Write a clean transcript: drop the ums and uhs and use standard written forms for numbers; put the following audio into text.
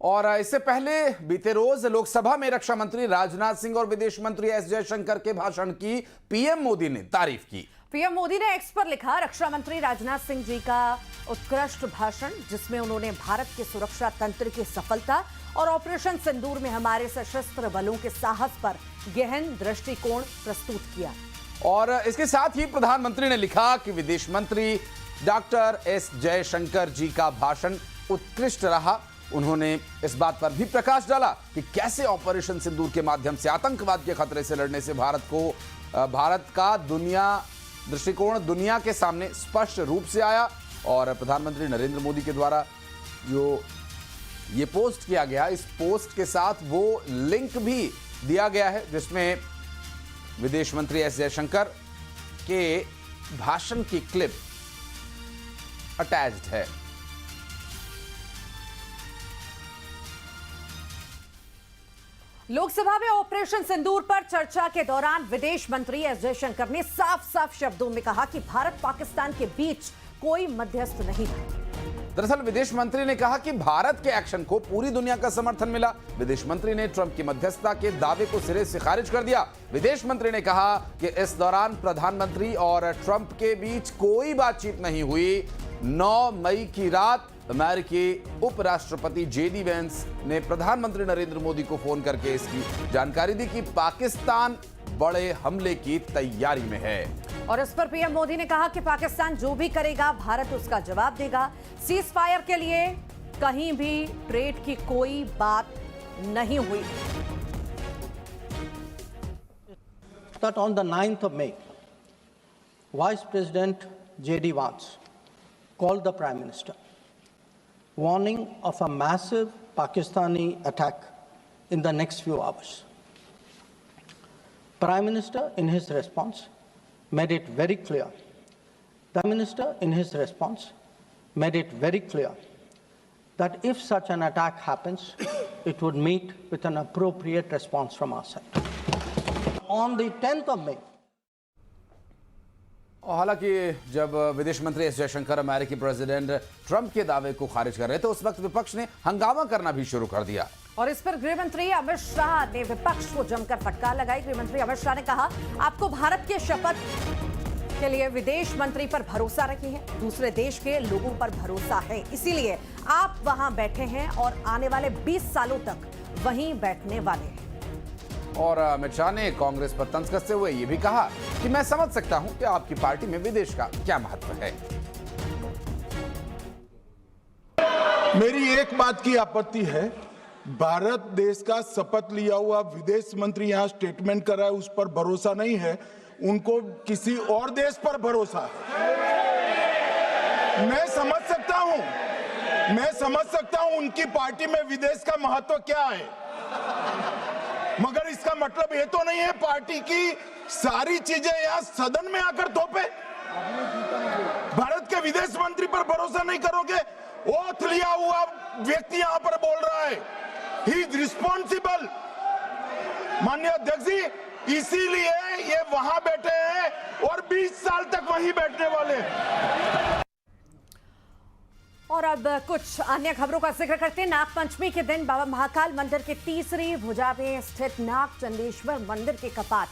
और इससे पहले बीते रोज लोकसभा में रक्षा मंत्री राजनाथ सिंह और विदेश मंत्री एस जयशंकर के भाषण की पीएम मोदी ने तारीफ की। पीएम मोदी ने एक्स पर लिखा, रक्षा मंत्री राजनाथ सिंह जी का उत्कृष्ट भाषण, जिसमें उन्होंने भारत के सुरक्षा तंत्र की सफलता और ऑपरेशन सिंदूर में हमारे सशस्त्र बलों के साहस पर गहन दृष्टिकोण प्रस्तुत किया। और इसके साथ ही प्रधानमंत्री ने लिखा कि विदेश मंत्री डॉक्टर एस जयशंकर जी का भाषण उत्कृष्ट रहा। उन्होंने इस बात पर भी प्रकाश डाला कि कैसे ऑपरेशन सिंदूर के माध्यम से आतंकवाद के खतरे से लड़ने से भारत का दृष्टिकोण दुनिया के सामने स्पष्ट रूप से आया। और प्रधानमंत्री नरेंद्र मोदी के द्वारा जो ये पोस्ट किया गया, इस पोस्ट के साथ वो लिंक भी दिया गया है जिसमें विदेश मंत्री एस जयशंकर के भाषण की क्लिप अटैच्ड है। लोकसभा में ऑपरेशन सिंदूर पर चर्चा के दौरान विदेश मंत्री एस जयशंकर ने साफ साफ शब्दों में कहा कि भारत पाकिस्तान के बीच कोई मध्यस्थ नहीं था। दरअसल विदेश मंत्री ने कहा कि भारत के एक्शन को पूरी दुनिया का समर्थन मिला। विदेश मंत्री ने ट्रंप की मध्यस्थता के दावे को सिरे से खारिज कर दिया। विदेश मंत्री ने कहा कि इस दौरान प्रधानमंत्री और ट्रंप के बीच कोई बातचीत नहीं हुई। 9 मई की रात अमेरिकी उपराष्ट्रपति जेडी वेंस ने प्रधानमंत्री नरेंद्र मोदी को फोन करके इसकी जानकारी दी कि पाकिस्तान बड़े हमले की तैयारी में है। और इस पर पीएम मोदी ने कहा कि पाकिस्तान जो भी करेगा भारत उसका जवाब देगा। सीज फायर के लिए कहीं भी ट्रेड की कोई बात नहीं हुई। That on the 9th of May, Vice President J.D. Vance called the Prime Minister, warning of a massive Pakistani attack in the next few hours. Prime Minister, in his response, made it very clear. Prime Minister, in his response, made it very clear that if such an attack happens, it would meet with an appropriate response from our side. On the 10th of May, हालांकि जब विदेश मंत्री S Jaishankar अमेरिकी president Trump के दावे को खारिज कर रहे थे, उस वक्त विपक्ष ने हंगामा करना भी शुरू कर दिया। और इस पर गृह मंत्री अमित शाह ने विपक्ष को जमकर फटकार लगाई। गृह मंत्री अमित शाह ने कहा, आपको भारत के शपथ के लिए विदेश मंत्री पर भरोसा नहीं है, दूसरे देश के लोगों पर भरोसा है, इसीलिए आप वहां बैठे हैं और आने वाले 20 सालों तक वहीं बैठने वाले हैं। और अमित शाह ने कांग्रेस पर तंज कसते हुए ये भी कहा कि मैं समझ सकता हूं कि आपकी पार्टी में विदेश का क्या महत्व है। मेरी एक बात की आपत्ति है, भारत देश का शपथ लिया हुआ विदेश मंत्री यहां स्टेटमेंट कर रहा है, उस पर भरोसा नहीं है, उनको किसी और देश पर भरोसा है। मैं समझ सकता हूं उनकी पार्टी में विदेश का महत्व क्या है, मगर इसका मतलब ये तो नहीं है पार्टी की सारी चीजें यहां सदन में आकर थोपे। भारत के विदेश मंत्री पर भरोसा नहीं करोगे? ओथ लिया हुआ व्यक्ति यहां पर बोल रहा है, ही इज रिस्पॉन्सिबल। माननीय अध्यक्ष जी, इसीलिए ये वहां बैठे हैं और 20 साल तक वहीं बैठने वाले हैं। और अब कुछ अन्य खबरों का जिक्र करते हैं। नागपंचमी के दिन बाबा महाकाल मंदिर के तीसरी भुजा में स्थित नाग चंदेश्वर मंदिर के कपाट